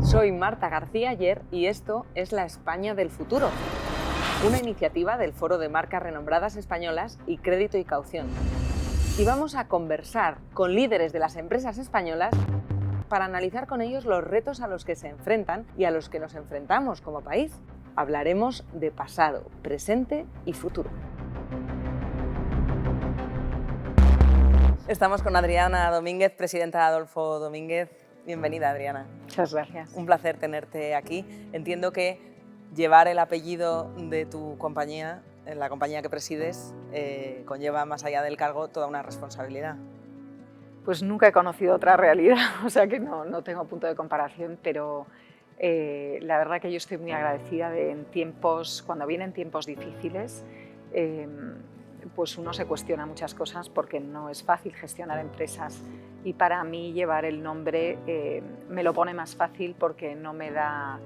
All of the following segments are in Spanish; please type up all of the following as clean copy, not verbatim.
Soy Marta García Ayer y esto es La España del Futuro, una iniciativa del Foro de Marcas Renombradas Españolas y Crédito y Caución. Y vamos a conversar con líderes de las empresas españolas para analizar con ellos los retos a los que se enfrentan y a los que nos enfrentamos como país. Hablaremos de pasado, presente y futuro. Estamos con Adriana Domínguez, presidenta de Adolfo Domínguez. Bienvenida, Adriana. Muchas gracias. Un placer tenerte aquí. Entiendo que llevar el apellido de tu compañía, la compañía que presides, conlleva más allá del cargo toda una responsabilidad. Pues nunca he conocido otra realidad, o sea que no tengo punto de comparación, pero la verdad que yo estoy muy agradecida de cuando vienen tiempos difíciles, pues uno se cuestiona muchas cosas porque no es fácil gestionar empresas y para mí llevar el nombre me lo pone más fácil porque no me da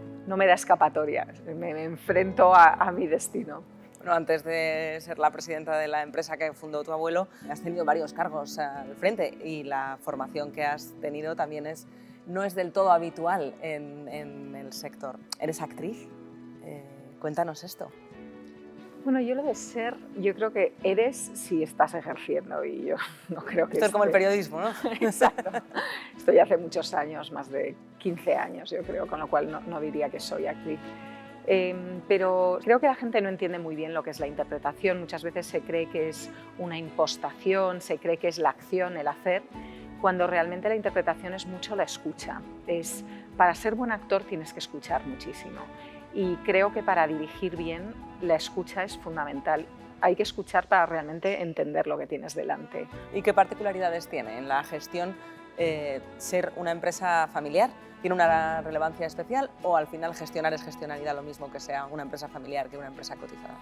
escapatoria, me enfrento a mi destino. Bueno, antes de ser la presidenta de la empresa que fundó tu abuelo, has tenido varios cargos al frente y la formación que has tenido también no es del todo habitual en el sector. ¿Eres actriz? Cuéntanos esto. Bueno, yo lo de ser, yo creo que eres si estás ejerciendo y yo no creo que... Esto es como el periodismo, ¿no? Exacto. Estoy hace muchos años, más de 15 años yo creo, con lo cual no diría que soy actriz. Pero creo que la gente no entiende muy bien lo que es la interpretación. Muchas veces se cree que es una impostación, se cree que es la acción, el hacer, cuando realmente la interpretación es mucho la escucha. Para ser buen actor tienes que escuchar muchísimo. Y creo que para dirigir bien la escucha es fundamental. Hay que escuchar para realmente entender lo que tienes delante. ¿Y qué particularidades tiene en la gestión ser una empresa familiar? ¿Tiene una relevancia especial o al final gestionar es gestionar y da lo mismo que sea una empresa familiar que una empresa cotizada?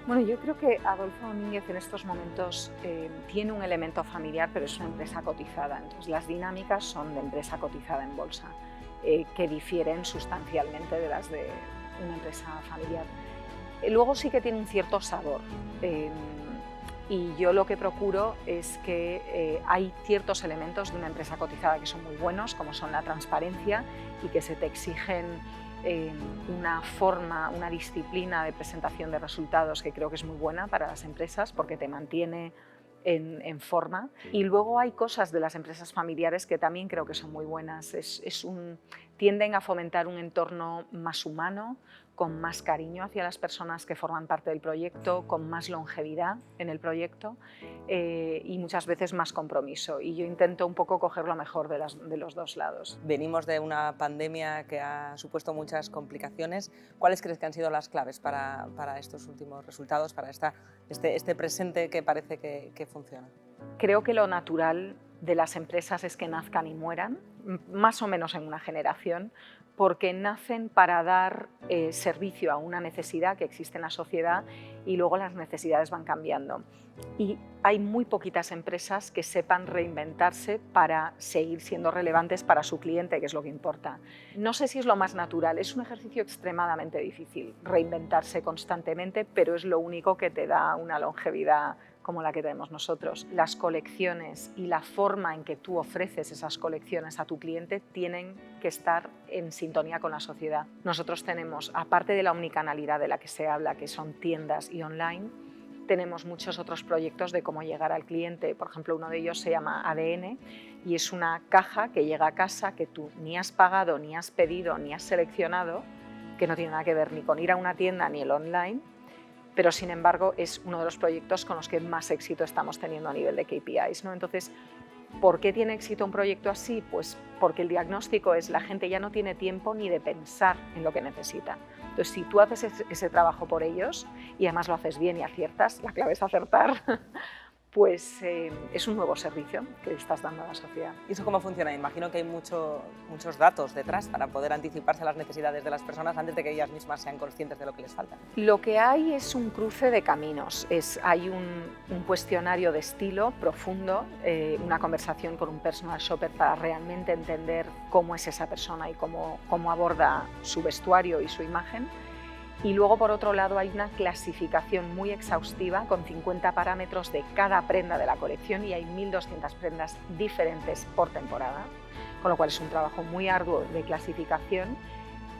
Bueno, yo creo que Adolfo Domínguez en estos momentos tiene un elemento familiar, pero es una empresa cotizada. Entonces las dinámicas son de empresa cotizada en bolsa, que difieren sustancialmente de las de una empresa familiar. Luego sí que tiene un cierto sabor y yo lo que procuro es que hay ciertos elementos de una empresa cotizada que son muy buenos, como son la transparencia y que se te exigen una forma, una disciplina de presentación de resultados que creo que es muy buena para las empresas porque te mantiene en forma. Y luego hay cosas de las empresas familiares que también creo que son muy buenas. Tienden a fomentar un entorno más humano, con más cariño hacia las personas que forman parte del proyecto, con más longevidad en el proyecto y muchas veces más compromiso. Y yo intento un poco coger lo mejor de los dos lados. Venimos de una pandemia que ha supuesto muchas complicaciones. ¿Cuáles crees que han sido las claves para estos últimos resultados, para este presente que parece que funciona? Creo que lo natural de las empresas es que nazcan y mueran, más o menos en una generación, porque nacen para dar servicio a una necesidad que existe en la sociedad y luego las necesidades van cambiando. Y hay muy poquitas empresas que sepan reinventarse para seguir siendo relevantes para su cliente, que es lo que importa. No sé si es lo más natural, es un ejercicio extremadamente difícil, reinventarse constantemente, pero es lo único que te da una longevidad como la que tenemos nosotros. Las colecciones y la forma en que tú ofreces esas colecciones a tu cliente tienen que estar en sintonía con la sociedad. Nosotros tenemos, aparte de la omnicanalidad de la que se habla, que son tiendas y online, tenemos muchos otros proyectos de cómo llegar al cliente. Por ejemplo, uno de ellos se llama ADN y es una caja que llega a casa que tú ni has pagado, ni has pedido, ni has seleccionado, que no tiene nada que ver ni con ir a una tienda ni el online, pero sin embargo es uno de los proyectos con los que más éxito estamos teniendo a nivel de KPIs, ¿no? Entonces, ¿por qué tiene éxito un proyecto así? Pues porque el diagnóstico es la gente ya no tiene tiempo ni de pensar en lo que necesita. Entonces, si tú haces ese trabajo por ellos y además lo haces bien y aciertas, la clave es acertar, pues es un nuevo servicio que estás dando a la sociedad. ¿Y eso cómo funciona? Imagino que hay muchos datos detrás para poder anticiparse a las necesidades de las personas antes de que ellas mismas sean conscientes de lo que les falta. Lo que hay es un cruce de caminos. Hay un cuestionario de estilo profundo, una conversación con un personal shopper para realmente entender cómo es esa persona y cómo aborda su vestuario y su imagen. Y luego, por otro lado, hay una clasificación muy exhaustiva con 50 parámetros de cada prenda de la colección y hay 1.200 prendas diferentes por temporada, con lo cual es un trabajo muy arduo de clasificación.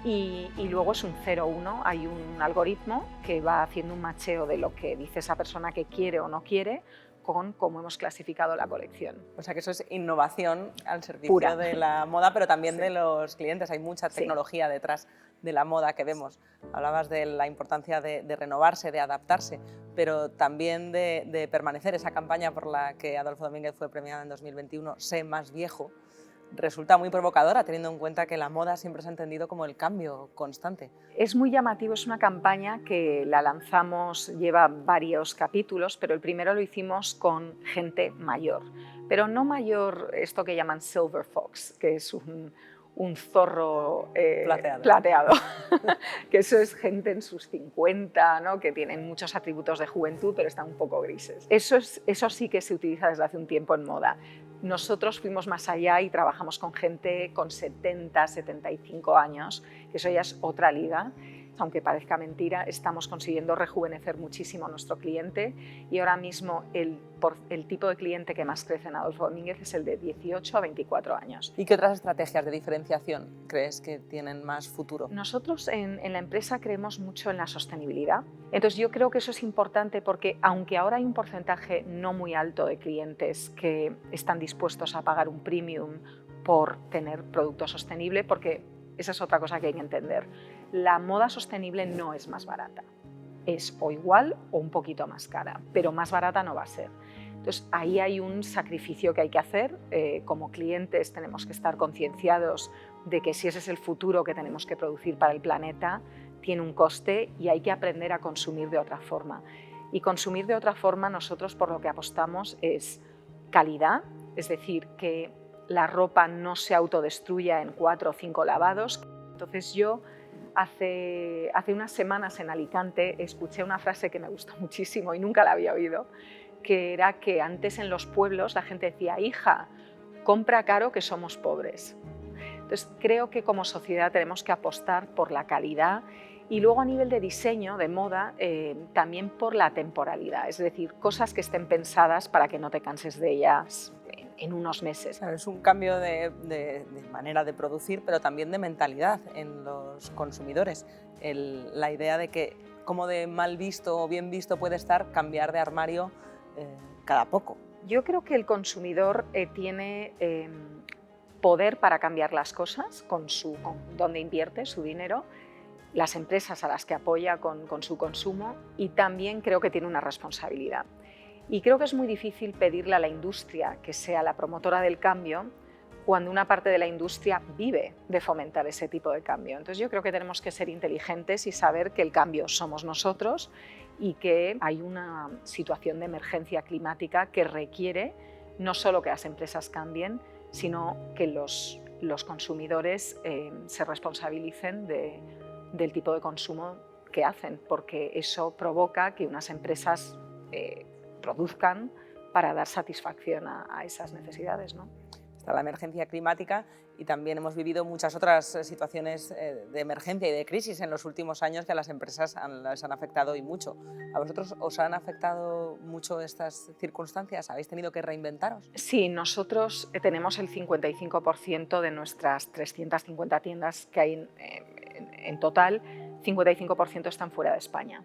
Y luego es un 0-1, hay un algoritmo que va haciendo un macheo de lo que dice esa persona que quiere o no quiere con cómo hemos clasificado la colección. O sea que eso es innovación al servicio Pura. de la moda, pero también Sí. de los clientes. Hay mucha tecnología detrás de la moda que vemos. Hablabas de la importancia de renovarse, de adaptarse, pero también de permanecer. Esa campaña por la que Adolfo Domínguez fue premiado en 2021, Sé más viejo, resulta muy provocadora, teniendo en cuenta que la moda siempre se ha entendido como el cambio constante. Es muy llamativo, es una campaña que la lanzamos, lleva varios capítulos, pero el primero lo hicimos con gente mayor, pero no mayor, esto que llaman silver fox, que es un zorro plateado. Que eso es gente en sus 50, ¿no? Que tienen muchos atributos de juventud, pero están un poco grises. Eso sí que se utiliza desde hace un tiempo en moda. Nosotros fuimos más allá y trabajamos con gente con 70, 75 años, que eso ya es otra liga. Aunque parezca mentira, estamos consiguiendo rejuvenecer muchísimo a nuestro cliente y ahora mismo el tipo de cliente que más crece en Adolfo Domínguez es el de 18 a 24 años. ¿Y qué otras estrategias de diferenciación crees que tienen más futuro? Nosotros en la empresa creemos mucho en la sostenibilidad. Entonces yo creo que eso es importante porque aunque ahora hay un porcentaje no muy alto de clientes que están dispuestos a pagar un premium por tener producto sostenible, porque esa es otra cosa que hay que entender. La moda sostenible no es más barata, es o igual o un poquito más cara, pero más barata no va a ser. Entonces ahí hay un sacrificio que hay que hacer. Como clientes tenemos que estar concienciados de que si ese es el futuro que tenemos que producir para el planeta, tiene un coste y hay que aprender a consumir de otra forma. Y consumir de otra forma, nosotros por lo que apostamos es calidad, es decir, que la ropa no se autodestruya en 4 o 5 lavados. Entonces yo hace unas semanas en Alicante escuché una frase que me gustó muchísimo y nunca la había oído, que era que antes en los pueblos la gente decía: hija, compra caro que somos pobres. Entonces creo que como sociedad tenemos que apostar por la calidad y luego a nivel de diseño, de moda, también por la temporalidad, es decir, cosas que estén pensadas para que no te canses de ellas en unos meses. Claro, es un cambio de manera de producir, pero también de mentalidad en los consumidores. La idea de que como de mal visto o bien visto puede estar cambiar de armario cada poco. Yo creo que el consumidor tiene poder para cambiar las cosas con donde invierte su dinero, las empresas a las que apoya con su consumo, y también creo que tiene una responsabilidad. Y creo que es muy difícil pedirle a la industria que sea la promotora del cambio cuando una parte de la industria vive de fomentar ese tipo de cambio. Entonces yo creo que tenemos que ser inteligentes y saber que el cambio somos nosotros y que hay una situación de emergencia climática que requiere no solo que las empresas cambien, sino que los consumidores se responsabilicen del tipo de consumo que hacen, porque eso provoca que unas empresas produzcan para dar satisfacción a esas necesidades, ¿no? Está la emergencia climática y también hemos vivido muchas otras situaciones de emergencia y de crisis en los últimos años que a las empresas les han afectado y mucho. ¿A vosotros os han afectado mucho estas circunstancias? ¿Habéis tenido que reinventaros? Sí, nosotros tenemos el 55% de nuestras 350 tiendas que hay en total, 55% están fuera de España.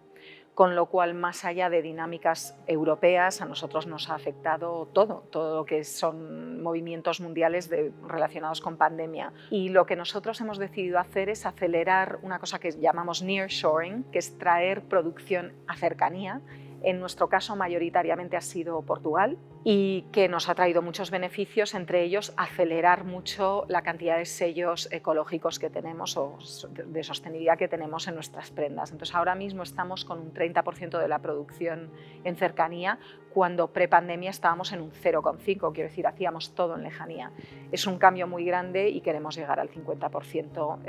Con lo cual, más allá de dinámicas europeas, a nosotros nos ha afectado todo lo que son movimientos mundiales relacionados con pandemia. Y lo que nosotros hemos decidido hacer es acelerar una cosa que llamamos nearshoring, que es traer producción a cercanía. En nuestro caso, mayoritariamente ha sido Portugal, y que nos ha traído muchos beneficios, entre ellos acelerar mucho la cantidad de sellos ecológicos que tenemos o de sostenibilidad que tenemos en nuestras prendas. Entonces ahora mismo estamos con un 30% de la producción en cercanía, cuando prepandemia estábamos en un 0,5, quiero decir, hacíamos todo en lejanía. Es un cambio muy grande y queremos llegar al 50%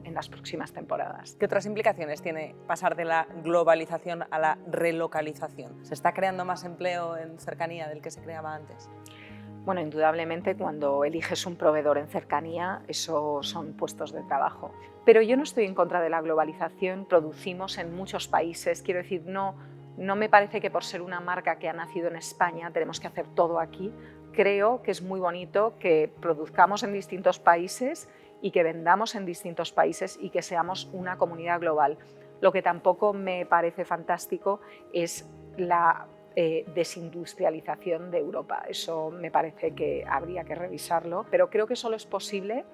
en las próximas temporadas. ¿Qué otras implicaciones tiene pasar de la globalización a la relocalización? ¿Se está creando más empleo en cercanía del que se creaba antes? Bueno, indudablemente cuando eliges un proveedor en cercanía, eso son puestos de trabajo. Pero yo no estoy en contra de la globalización, producimos en muchos países, quiero decir, no me parece que por ser una marca que ha nacido en España tenemos que hacer todo aquí. Creo que es muy bonito que produzcamos en distintos países y que vendamos en distintos países y que seamos una comunidad global. Lo que tampoco me parece fantástico es la desindustrialización de Europa. Eso me parece que habría que revisarlo, pero creo que solo es posible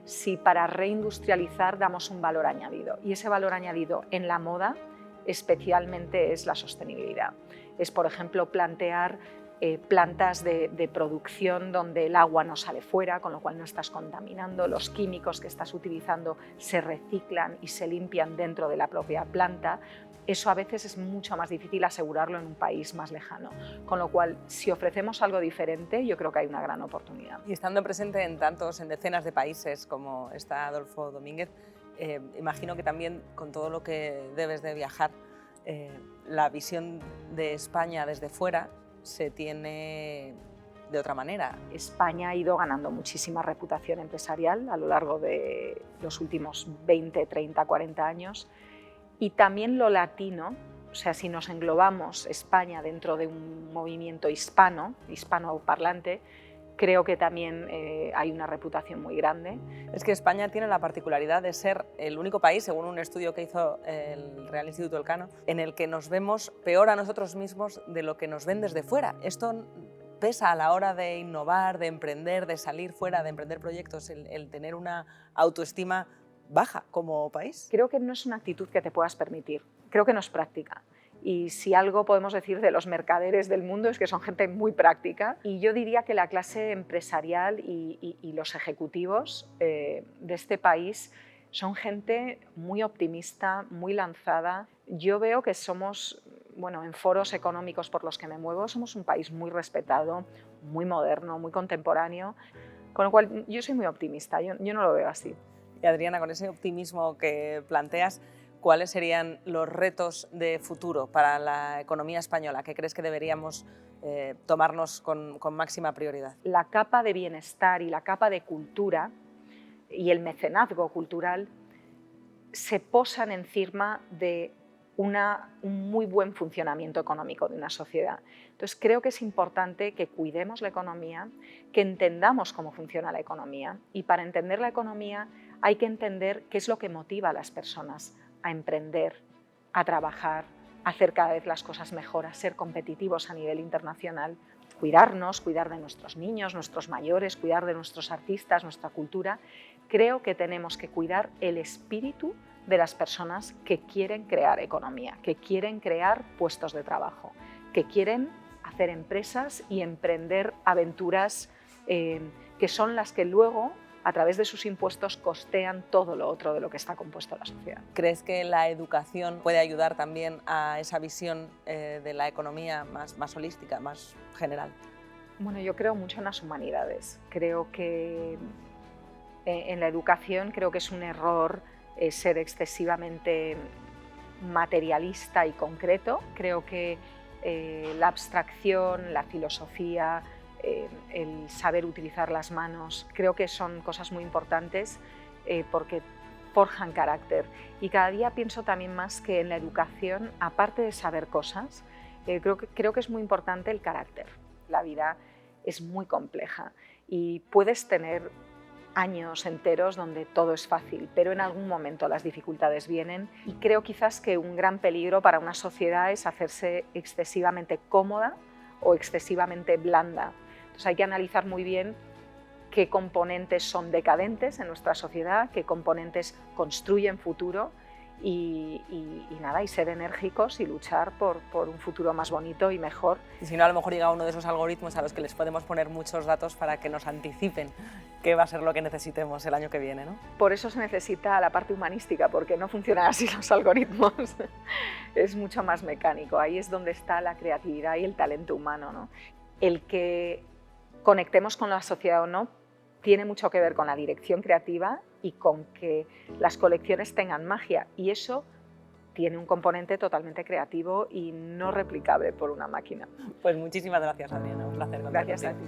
si para reindustrializar damos un valor añadido. Y ese valor añadido en la moda especialmente es la sostenibilidad. Es, por ejemplo, plantear plantas de producción donde el agua no sale fuera, con lo cual no estás contaminando, los químicos que estás utilizando se reciclan y se limpian dentro de la propia planta. Eso a veces es mucho más difícil asegurarlo en un país más lejano, con lo cual si ofrecemos algo diferente yo creo que hay una gran oportunidad. Y estando presente en decenas de países como está Adolfo Domínguez, imagino que también con todo lo que debes de viajar, la visión de España desde fuera se tiene de otra manera. España ha ido ganando muchísima reputación empresarial a lo largo de los últimos 20, 30, 40 años. Y también lo latino, o sea, si nos englobamos España dentro de un movimiento hispanoparlante, creo que también hay una reputación muy grande. Es que España tiene la particularidad de ser el único país, según un estudio que hizo el Real Instituto Elcano, en el que nos vemos peor a nosotros mismos de lo que nos ven desde fuera. Esto pesa a la hora de innovar, de emprender, de salir fuera, de emprender proyectos, el tener una autoestima baja como país. Creo que no es una actitud que te puedas permitir, creo que no es práctica. Y si algo podemos decir de los mercaderes del mundo es que son gente muy práctica. Y yo diría que la clase empresarial y los ejecutivos de este país son gente muy optimista, muy lanzada. Yo veo que somos, bueno, en foros económicos por los que me muevo, somos un país muy respetado, muy moderno, muy contemporáneo. Con lo cual yo soy muy optimista, yo no lo veo así. Y Adriana, con ese optimismo que planteas, ¿cuáles serían los retos de futuro para la economía española? ¿Qué crees que deberíamos tomarnos con máxima prioridad? La capa de bienestar y la capa de cultura y el mecenazgo cultural se posan encima de un muy buen funcionamiento económico de una sociedad. Entonces creo que es importante que cuidemos la economía, que entendamos cómo funciona la economía, y para entender la economía hay que entender qué es lo que motiva a las personas a emprender, a trabajar, a hacer cada vez las cosas mejor, a ser competitivos a nivel internacional, cuidarnos, cuidar de nuestros niños, nuestros mayores, cuidar de nuestros artistas, nuestra cultura. Creo que tenemos que cuidar el espíritu de las personas que quieren crear economía, que quieren crear puestos de trabajo, que quieren hacer empresas y emprender aventuras que son las que luego, a través de sus impuestos, costean todo lo otro de lo que está compuesto la sociedad. ¿Crees que la educación puede ayudar también a esa visión de la economía más holística, más general? Bueno, yo creo mucho en las humanidades. Creo que en la educación creo que es un error ser excesivamente materialista y concreto. Creo que la abstracción, la filosofía, el saber utilizar las manos, creo que son cosas muy importantes porque forjan carácter. Y cada día pienso también más que en la educación, aparte de saber cosas, creo que es muy importante el carácter. La vida es muy compleja y puedes tener años enteros donde todo es fácil, pero en algún momento las dificultades vienen, y creo quizás que un gran peligro para una sociedad es hacerse excesivamente cómoda o excesivamente blanda. Entonces hay que analizar muy bien qué componentes son decadentes en nuestra sociedad, qué componentes construyen futuro y ser enérgicos y luchar por un futuro más bonito y mejor. Y si no, a lo mejor llega uno de esos algoritmos a los que les podemos poner muchos datos para que nos anticipen qué va a ser lo que necesitemos el año que viene, ¿no? Por eso se necesita la parte humanística, porque no funcionan así los algoritmos. Es mucho más mecánico. Ahí es donde está la creatividad y el talento humano, ¿no? El que conectemos con la sociedad o no tiene mucho que ver con la dirección creativa y con que las colecciones tengan magia, y eso tiene un componente totalmente creativo y no replicable por una máquina. Pues muchísimas gracias, Adriana, un placer. Gracias a ti.